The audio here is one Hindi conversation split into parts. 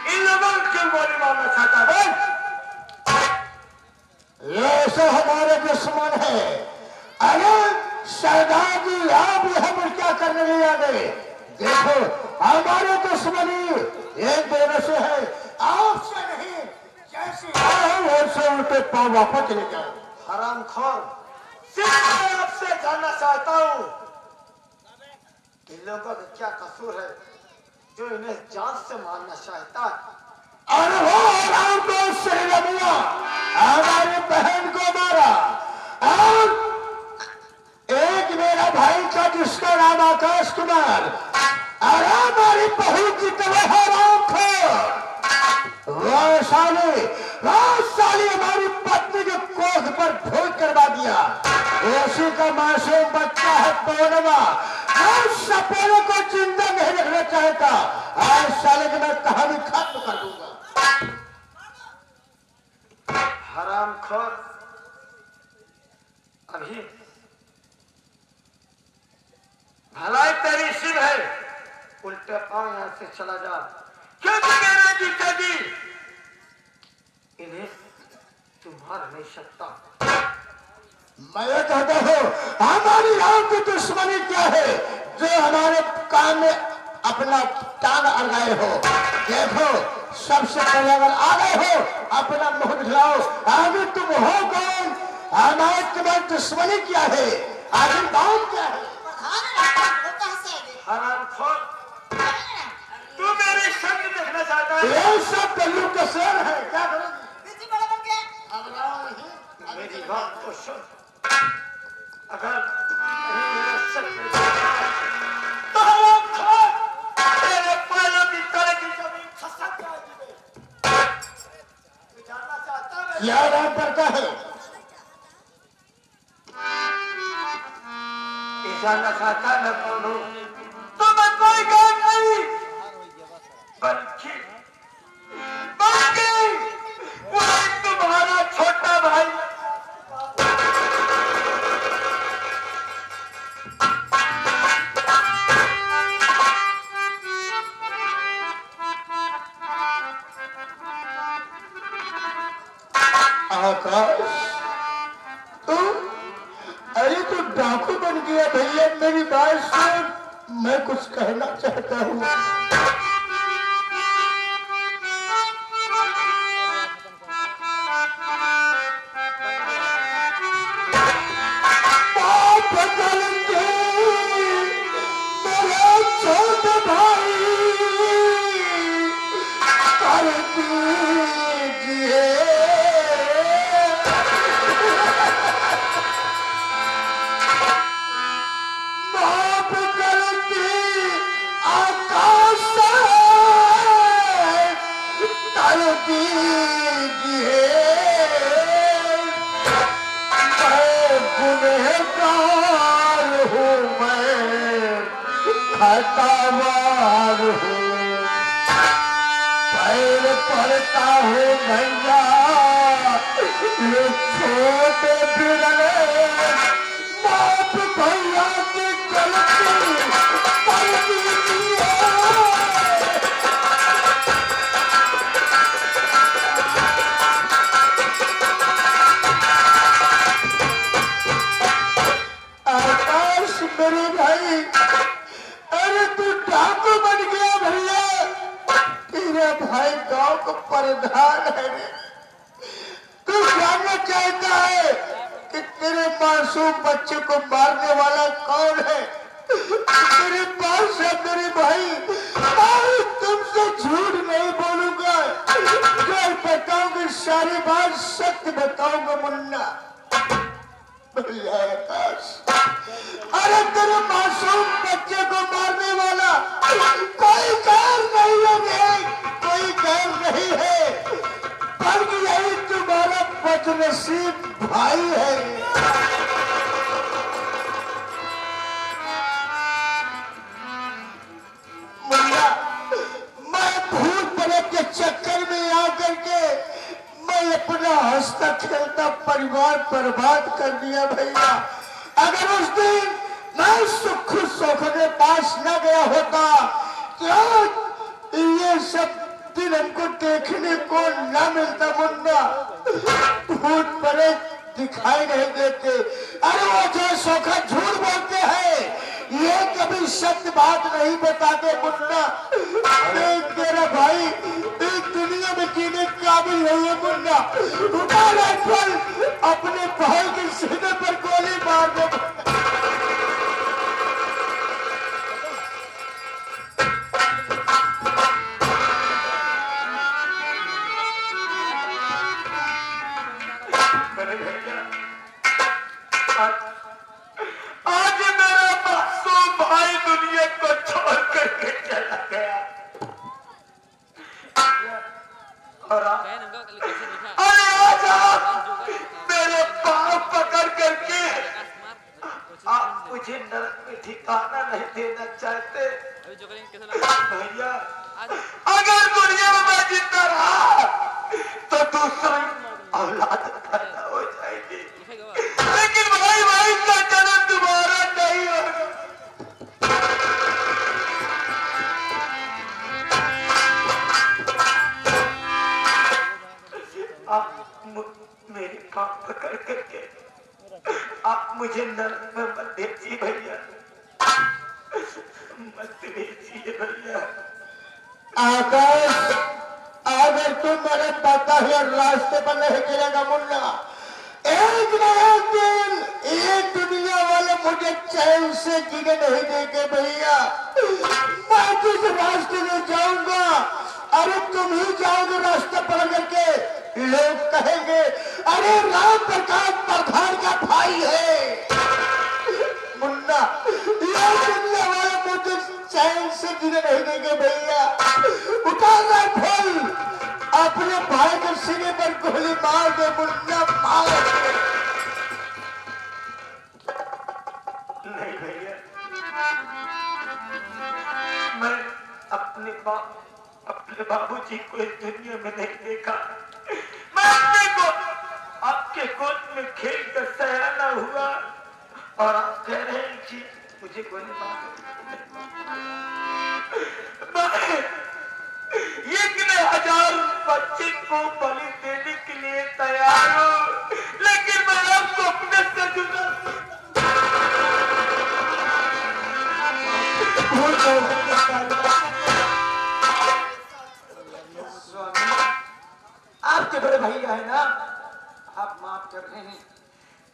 इन लोगों को क्यों गोली मारना चाहता बोल? ये सब हमारे दुश्मन है। अरे सरदार जी आप हम क्या करने ले आ गए? देखो हमारे दुश्मनी एक दोनों से है, आपसे नहीं। जैसे आए वैसे उनके पाँव वापस चले जाओ। हरामखोर, सिर्फ मैं आपसे जानना चाहता हूँ इन लोगों का क्या कसूर है जो इन्हें जान से मारना चाहता है? और वो राम को श्रीरमिया हमारी बहन को मारा, और एक मेरा भाई का जिसका नाम आकाश कुमार, और हमारी बहू की तरह राम खोर साली हमारी पत्नी के कोख पर भोज करवा दिया। उसी का मासूम बच्चा है पौनवा, और सपने को जिंदा नहीं रखना चाहता। आज साले की मैं कहानी खत्म कर दूंगा। हरामखोर, अभी भलाई तेरी सिर है, उल्टे पांव यहां से चला जा, क्योंकि मेरा जीता जी इन्हें तुम्हारा नहीं सकता। मैं कहता हूँ हमारी राम की दुश्मनी क्या है जो हमारे काम में अपना टांग अड़ाए हो? देखो सबसे पहले अगर आ गए हो अपना मुंह दिखाओ, आगे तुम हो कौन? हमारे तुम्हारी दुश्मनी क्या है? आगे बात क्या है? हरामखोर, तू मेरे संग देखना चाहता है? ये सब गल्लू का शेर है, क्या करोगे? मेरी बात को सुन, अगर मेरे संग तो हरामखोर तेरे पैरों की तले की जमीन खसक जाएगी। तू जानना चाहता है क्या राम करता है? जानना चाहता है मैं कौन हूँ? तो मैं कोई काम नहीं, बल्कि वो एक तुम्हारा छोटा भाई। आकाश, अरे तू डाकू बन गया भैया। मेरी बात सुन, मैं कुछ कहना चाहता हूँ। छोटे भाई कर दीजिए, माफ करती आकाश कर दीजिए। मैं गुनहगार हूँ, मैं खतावार हूँ, पैर पड़ता हूँ भैया ये छोटे बिरले। माफ भैया की गलती कर दीजिए। आकाश मेरे भाई, अरे तू डाकू बन गया भैया। तेरा भाई गांव का प्रधान है। तू जानना चाहता है कि तेरे मासूम बच्चे को मारने वाला कौन है? तेरे पास है मेरे भाई। मैं तुमसे झूठ नहीं बोलूंगा, कल बताऊंगी सारी बात, सत्य बताऊंगा मुन्ना। भैया आकाश, अरे तेरे मासूम बच्चे को मारने वाला कोई गैर नहीं है, कोई गैर नहीं है, बल्कि यही तुम्हारा बदनसीब भाई है। मुन्ना, मैं भूत प्रेत के चक्कर में आकर के मैं अपना हंसता खेलता परिवार बर्बाद कर दिया भैया। अगर उस दिन मैं सुख के पास न गया होता तो ये सब दिन हमको देखने को ना मिलता मुन्ना। भूत प्रेत दिखाई नहीं देते। अरे वो जो सोखा झूठ बोलते हैं, ये कभी सत्य बात नहीं बताते मुन्ना। तेरा भाई इस दुनिया में जीने काबिल नहीं है मुन्ना। उठा राइफल, अपने भाई के सीने पर गोली मार दो। आज मेरा मासूम भाई दुनिया को छोड़ करके चला गया। और अरे आज आप मेरे पाँव पकड़ करके आप मुझे नरक में ठिकाना नहीं देना चाहते भैया। अगर दुनिया में मैं जिंदा रहा तो दूसरी औलाद पैदा हो जाएगी, लेकिन भाई का जन्म दोबारा नहीं होगा। आप मेरी पाँव पकड़ करके आप मुझे नरक में मत भेजिए भैया, मत भेजिए भैया। आकाश, अगर तुम मेरे पता है रास्ते पर नहीं गिरेगा मुन्ना, एक न एक दिन ये दुनिया वाले मुझे चैन से जीने नहीं देंगे भैया। मैं जिस रास्ते में जाऊंगा, अरे तुम ही जाओगे रास्ते पकड़ करके। लोग कहेंगे अरे राम प्रकाश प्रधान का भाई है मुन्ना। ये दुनिया वाले मुझे चैन से जीने नहीं देंगे भैया। उठा राइफल, अपने भाई के सीने पर गोली मार दे मुन्ना, मार दे। नहीं भैया, मैं अपने बाबूजी को इस दुनिया में नहीं देखा। मैं आपके गोद में खेल कर सयाना हुआ और आप कह रहे हैं कि मुझे गोली मार। ये कितने हजार बच्चे को बलि देने के लिए तैयार हूं, लेकिन मैं आपको अपने से जुड़ा आपके बड़े भैया है ना, आप माफ कर रहे हैं,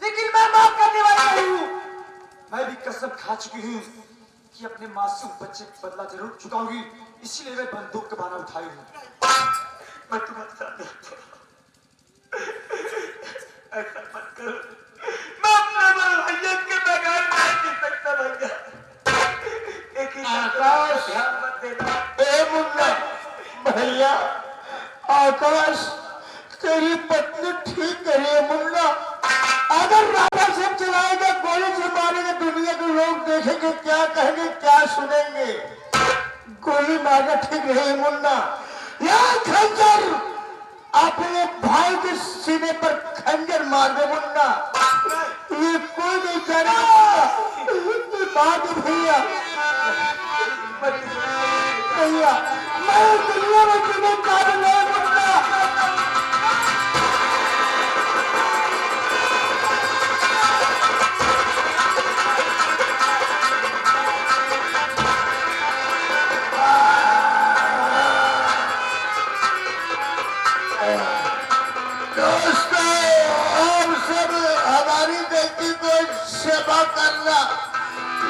लेकिन मैं माफ करने वाला नहीं हूँ। मैं भी कसम खा चुकी हूँ कि अपने मासूम बच्चे का बदला जरूर चुकाऊंगी, इसीलिए मैं बंदूक का बाना उठाई हूँ। मैं तुम्हारे साथ ऐसा मत करो। मैं अपने बड़े भैया के बगैर नहीं जी सकता भैया। एक ही आकाश, ध्यान मत देना। ए मुन्ना भैया, आकाश तेरी पत्नी ठीक कह रही है मुन्ना। अगर राजा से चलाएगा, गोली से मारेगा, दुनिया के लोग देखेंगे, क्या कहेंगे, क्या सुनेंगे। गोली मारना ठीक नहीं मुन्ना। या खंजर, अपने भाई के सीने पर खंजर मार दे मुन्ना। ये कोई नहीं करेगा बात भैया। भैया मैं दुनिया में जीने काबिल नहीं मुन्ना। दोस्तों, हम सब हमारी बेटी को सेवा करना,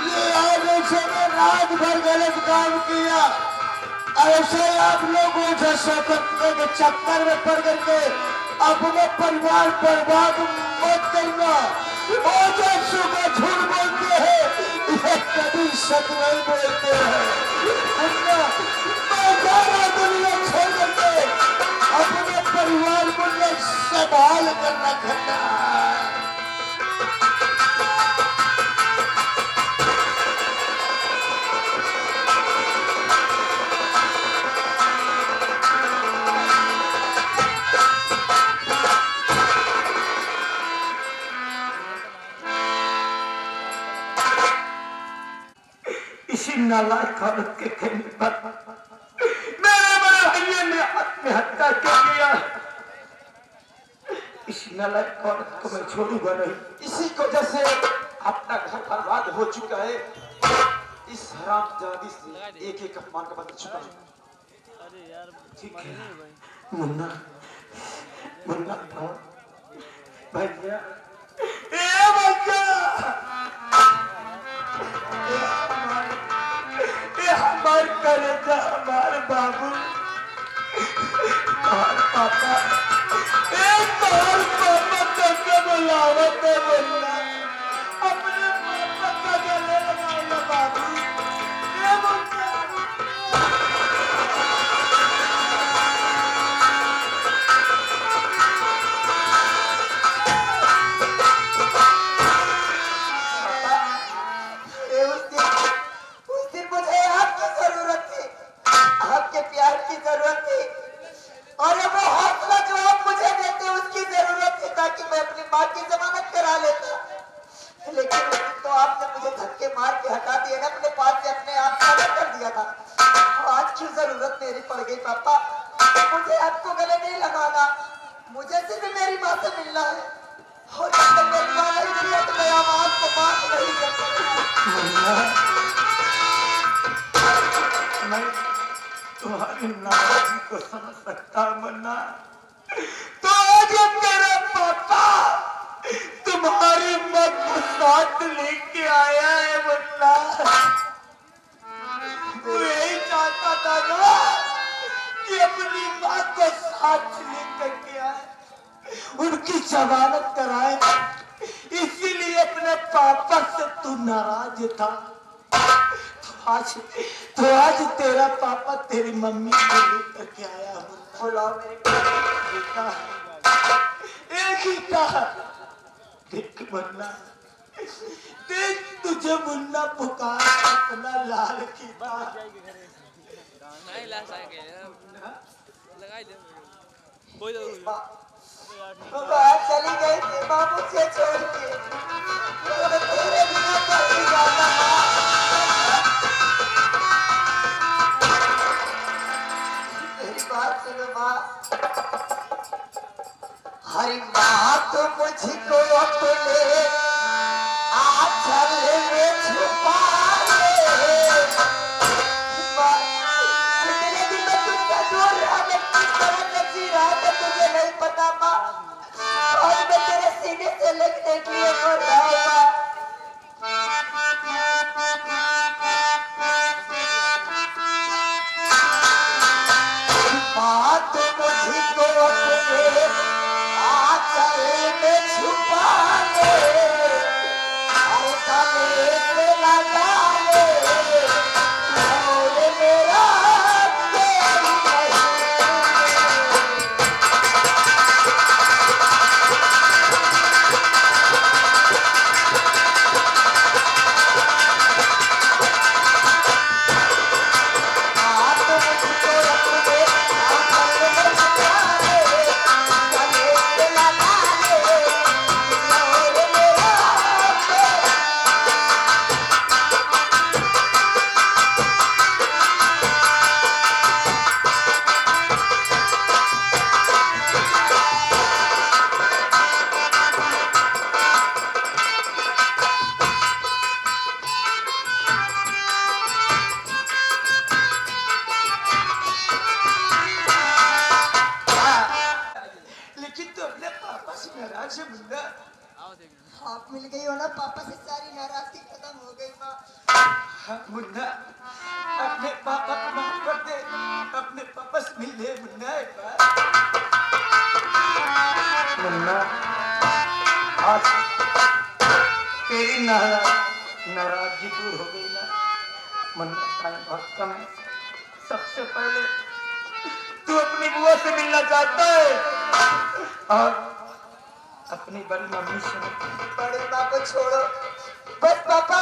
ये आगे से मैं रात भर गलत काम किया। ऐसे आप लोगों से सकने के चक्कर में पड़ करके अपने परिवार बर्बाद मत करना। और जो सुबह झूठ बोलते हैं, ये कभी सच नहीं बोलते हैं। मैं सारा दुनिया छोड़ करके अपने परिवार को संभाल कर रखना। इसी नालायक औरत के कहने पर मेरे बड़े भैया ने नालायक औरत को मैं छोड़ूंगा नहीं। इसी की वजह से अपना घर बर्बाद हो चुका है। इस हरामजादी से एक एक अपमान का बदल चुका है। ठीक है मुन्ना, मुन्ना भैया, ए भैया, ये हमार कलेजा, हमार बाबू, हमार पापा, एक और पापा करके बुलावत है मुन्ना, अपने पापा का गले लगाएगा बाबू, ये मुन्ना। उस दिन मुझे आपकी जरूरत थी, आपके प्यार की जरूरत थी, और वो हौसला जो आप मुझे देते उसकी जरूरत थी, ताकि मैं अपनी माँ की जमानत करा लेता। लेकिन उस दिन तो आपने मुझे धक्के मार के हटा दिया ना, अपने पास से अपने आप को अलग कर दिया था। आज क्यों जरूरत मेरी पड़ गई पापा? मुझे आपको गले नहीं लगाना, मुझे सिर्फ मेरी माँ से मिलना है, और जब तक मेरी माँ नहीं मिली तो मैं आपको माफ नहीं कर सकता। मैं तुम्हारी नाराजगी को समझ सकता हूं मुन्ना। तो आज तेरा पापा तुम्हारी मां को साथ लेके आया है मुन्ना। तू यही चाहता था ना कि अपनी मां को साथ लेकर के आए, उनकी जमानत कराए, इसीलिए अपने पापा से तू नाराज था। तो आज तेरा पापा तेरी मम्मी को लेकर के आया मुन्ना। बुलाओ मेरे बेटा, एक ही कहा, देख मुन्ना, देख तुझे मुन्ना पुकार अपना लाल की बात। चली गई थी माँ मुझे छोड़ के, तो तेरे बिना कैसे जाना माँ? मेरी बात सुनो माँ। हरी माँ तो मुझको अपने आंचल में छुपा ले। माँ, इतने दिन मैं तुझसे दूर रहा, मैं किस तरह से जी रहा था तुझे नहीं पता माँ। और मैं तेरे सीने से लगने के लिए मर रहा हूँ माँ। माँ तो मुझको अपने आंचल में छुपा ले, और गले से लगा ले, और मेरा तेरी नहीं। माँ तो मुझको अपने आंचल में छुपा ले, गले से लगा ले, और मेरा तेरी। लेकिन तू अपने पापा से नाराज है मुन्ना। आप मिल गई हो ना पापा से, सारी नाराजगी खत्म हो गई माँ। हाँ, मुन्ना, अपने पापा को माफ कर दे, अपने पापा से मिल ले मुन्ना एक बार। मुन्ना, आज तेरी नाराजगी दूर हो गई ना मुन्ना। टाइम बहुत कम है, सबसे पहले तू अपनी बुआ से मिलना चाहता है और अपनी बड़ी मम्मी से। बड़ी माँ को छोड़ो, बस पापा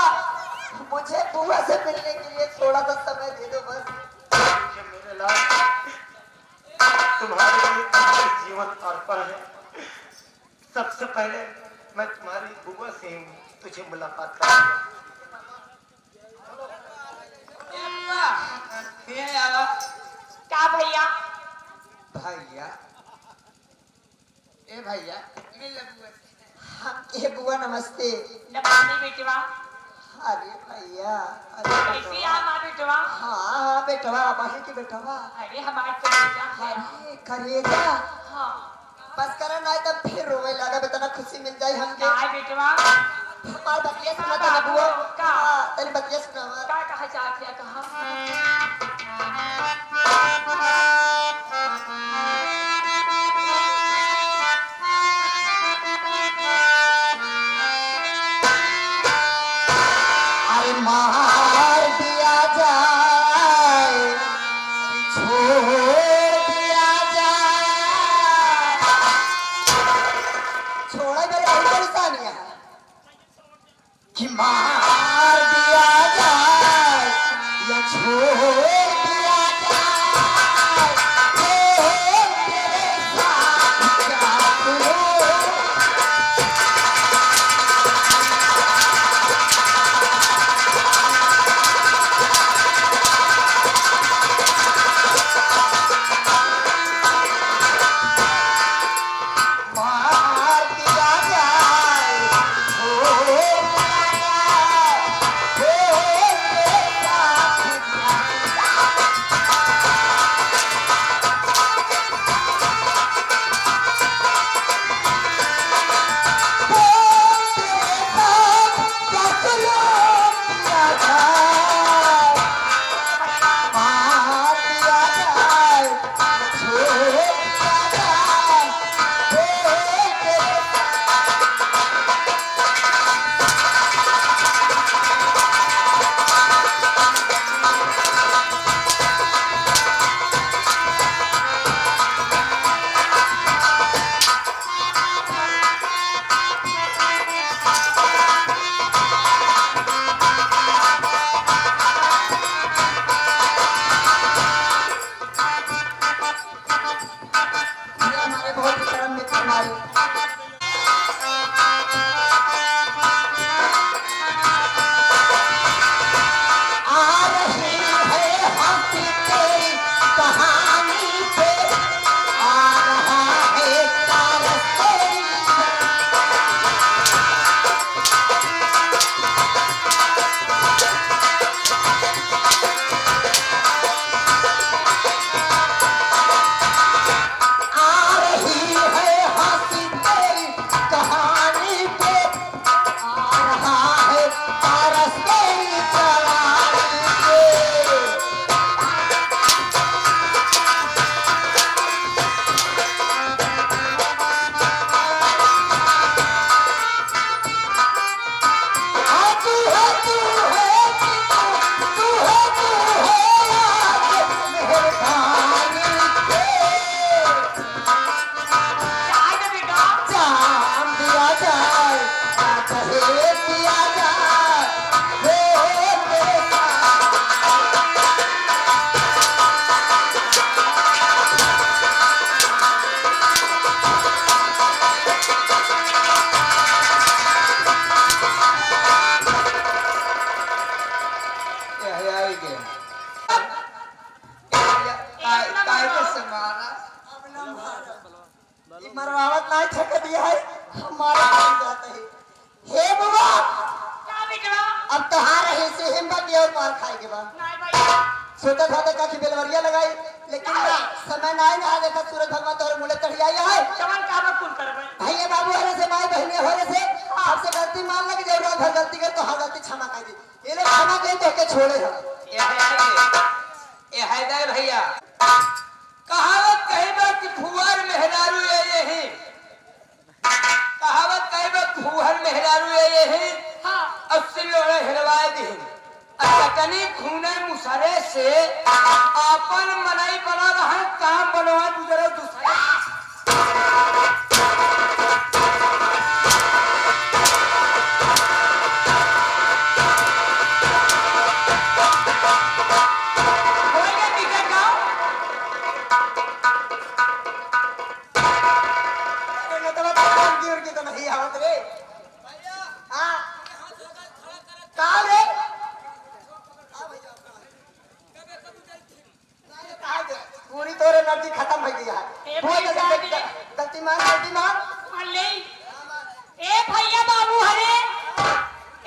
मुझे बुआ से मिलने के लिए थोड़ा सा समय दे दो बस। मेरे लाल, तुम्हारे लिए तुम्हारा जीवन अर्पण है। सबसे पहले मैं तुम्हारी बुआ से तुझे मुलाकात करूंगा। क्या भैया? भैया ए भैया मिल बुआ हम ए बुआ नमस्ते। नमस्ते बेटवा। अरे भैया कैसी आ माँ बेटवा? हाँ बेटवा बाहर की बेटवा। अरे हमारे कलेजा है। अरे करेजा हाँ बस करा ना तब फिर रोवे लगा बेटा खुशी मिल जाए हमके। काय बेटवा? हमार बतिया सुना था बुआ का तेरी बतिया सुना हमार का कहा चाहती है कहा? अरे मार दिया जाए छोड़ दिया जाए छोड़ा मेरे बहुत परेशानी है कि मार दिया जाए या छोड़ दिया जाए तेरे साथ क्या करूं मार दिया जाए छोड़ दिया जाए तेरे साथ क्या किया जाए मार दिया जाए छोड़ दिया जाए तेरे ये हमारे बहुत ही परम मित्र हमारे आ रही है हंसी तेरी कहानी पे आ रहा है तारा तेरी आ रही है हंसी तेरी कहानी पे आ रहा है तारा तेरी कहानी पे तू है तू है तू है तू है याद मेहरबानी के चाय दे बेटा। जाम दिया जाए क्या कहे दिया जाए हो मेरे साथ मरवावत नहीं ठक दिया है हमारा बन जाता है हे बुआ क्या बेटवा? अब तहार है से हिम्मत और मार खाएगे बा नहीं भैया। सोचा था का की बेलवरिया लगाई लेकिन ना समय ना ना देखा सूरज भगवान तोरे मुड़े चढ़िया है चमन का बकुल करबे। भैया बाबू हरे से माई बहने होरे से आपसे गलती मान लगे जरूर घर गलती कर तो हर गलती क्षमा कर दी ये लोग क्षमा कर तो के छोड़े हो ये हैदर भैया कहावत कही बा कि फुहर मेहरारू यही कहावत कही बा फुहर मेहरारू यही हाँ अस्सी लोड़े हिलवाए दी चटनी खूने मुसरे से आपन मनई बना रहा काम बनवा गुजरे दूसरे एनर्जी खत्म हो गया ए है। भाई साहब, गलती मान अल्ले ए भैया बाबू हरे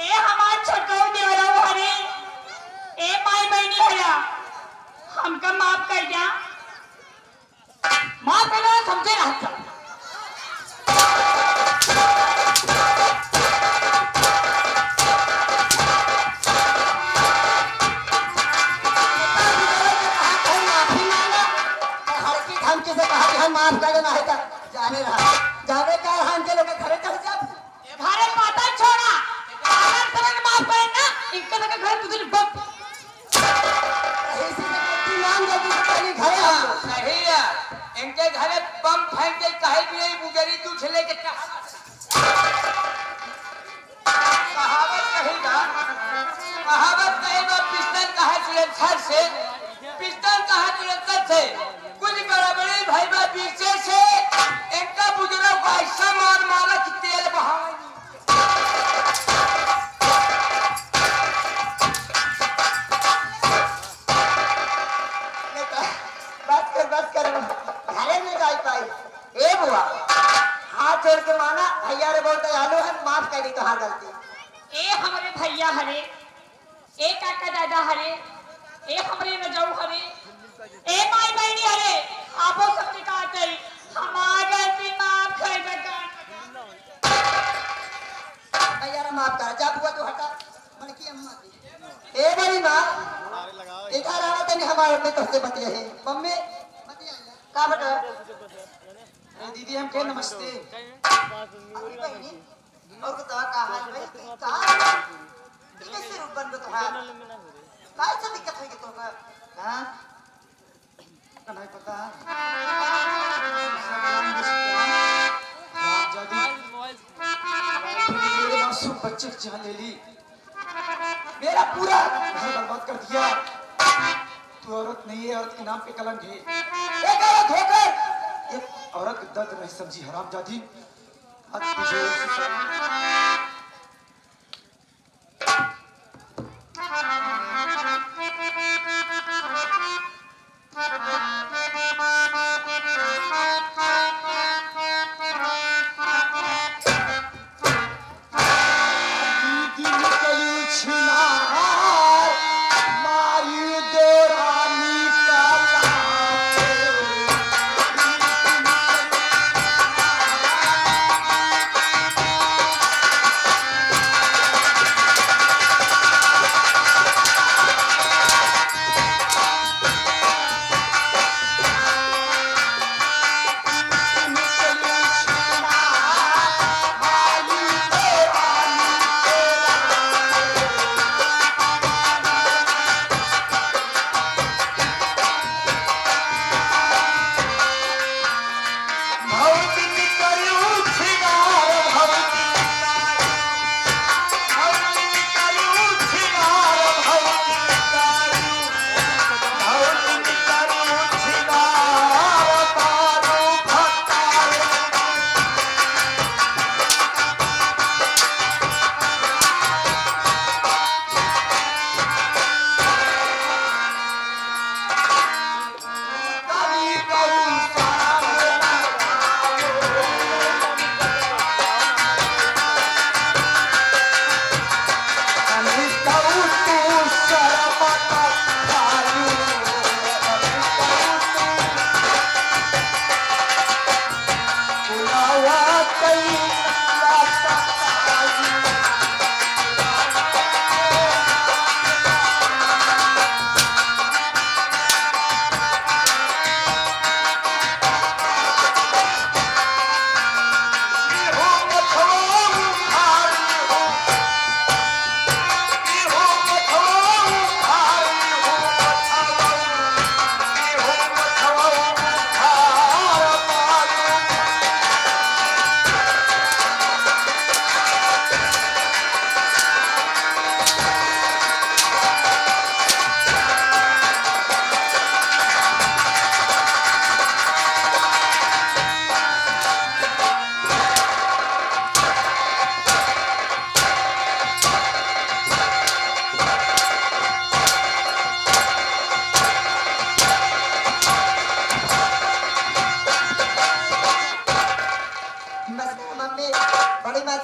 ए हमार छोटो देवरा हरे ए माई बहनी हरा हमका माफ कर जा माफ करना समझे ना हमके से कहा कि हम माफ कर देना है जाने रहा जाने का हम के लोग घरे चल जा घरे माता छोड़ा अगर तरह माफ करे ना इनका लगा घर तुझे बम ऐसे गलती मान गलती से पहले घरे हम सही है इनके घरे बम फेंक के कहे भी नहीं गुजरी तू छले के कहावत कहेगा पिस्टल कहा सिलेंसर से पिस्टल कहा सिलेंसर से कुछ बड़े भाई बा पीछे से इनका बुजुर्ग को ऐसा मार मारा कि तेल बहावे बस कर घरे में जाई पाई ए बुआ हाथ जोड़ के माना भैया रे बहुत दयालु है माफ कर दी तो हार गलती ए हमारे भैया हरे ए काका दादा हरे ए हमारे रजाऊ हरे ए माई बहनी हरे आपो सबके कहते हमार गलती माफ कर दे भैया रे माफ कर जा बुआ तू हटा मन की अम्मा की ए बड़ी मां इधर आवा तनी हमारे अपने तो से बतिया है मम्मी बतिया का बेटा अरे दीदी हम के नमस्ते अरे बहनी और बताओ का हाल भाई का ये कैसे रूप बन तो हाल काय से दिक्कत है कि तो का हां नहीं पता मेरे मासूम बच्चे की जान ले ली मेरा पूरा घर बर्बाद कर दिया तू औरत नहीं है औरत के नाम पे कलंक है एक औरत होकर एक औरत का दर्द नहीं समझी हरामजादी आज तुझे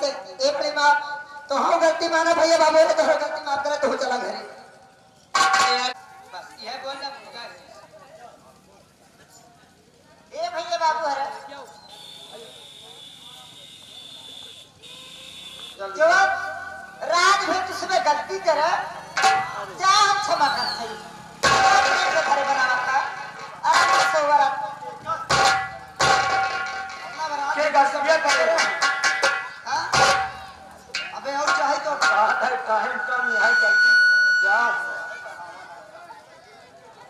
से एक बड़ी माँ तो हम गलती माना भैया बाबू ने तो गलती माफ करे तो हो चला घरे बस यह बोलना पूरा है। ए भैया बाबू हरे जो राज भी तुझमें गलती करे जा हम क्षमा कर सही घर बनावा का अरे सोवर के गलतियां करे अबे और चाहे तो काहे कम है गलती जा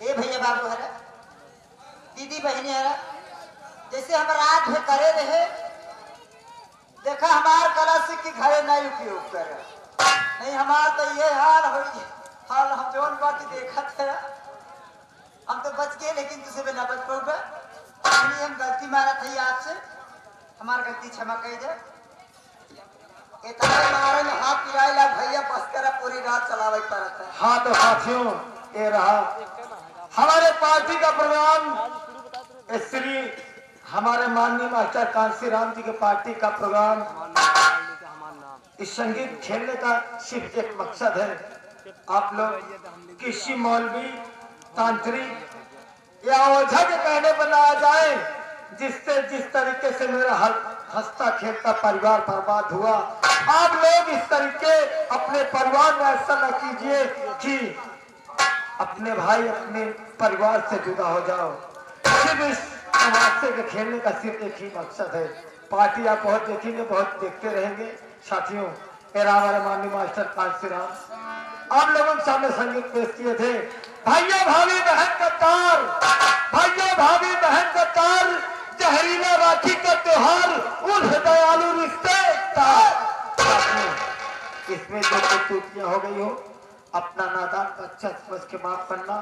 ए भैया बाबू हरे दीदी बहनी हरे जैसे हम रात में करे रहे देखा हमार कला से कि घरे नहीं उपयोग करे नहीं हमार तो ये हाल हो हाल हम जोन बात देखा थे हम तो बच गए लेकिन तुझसे भी ना बच पाऊंगा इसलिए हम गलती मारा थी आपसे हमार गलती क्षमा कही दे इतना मारे में हाथ पिराए ला भैया बस करा पूरी रात चलावे पड़ता है। हाँ तो साथियों ये रहा हमारे पार्टी का प्रोग्राम श्री हमारे माननीय मास्टर कांसी राम जी के पार्टी का प्रोग्राम इस संगीत खेलने का सिर्फ एक मकसद है आप लोग किसी मौलवी तांत्रिक या ओझा के कहने पर ना आ जाए जिससे जिस तरीके से मेरा हंसता खेलता परिवार बर्बाद हुआ आप लोग इस तरीके अपने परिवार में ऐसा न कीजिए कि अपने भाई अपने परिवार से जुदा हो जाओ सिर्फ इस तमाशे के खेलने का सिर्फ एक ही मकसद है पार्टी आप बहुत देखेंगे बहुत देखते रहेंगे साथियों मेरा हमारे माननीय मास्टर कांसी राम आप लोगों के सामने संगीत पेश किए थे भाइयों भाभी बहन का तार भाइयों भाभी बहन का तार जहरीला राखी का त्योहार उन दयालु रिश्ते इसमें जो त्रुटियां हो गई हो अपना नादान बच्चा समझ के माफ करना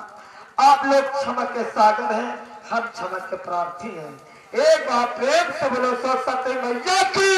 आप लोग क्षमा के सागर हैं हम क्षमा के प्रार्थी हैं एक बार प्रेम से बोलो सरस्वती मैया की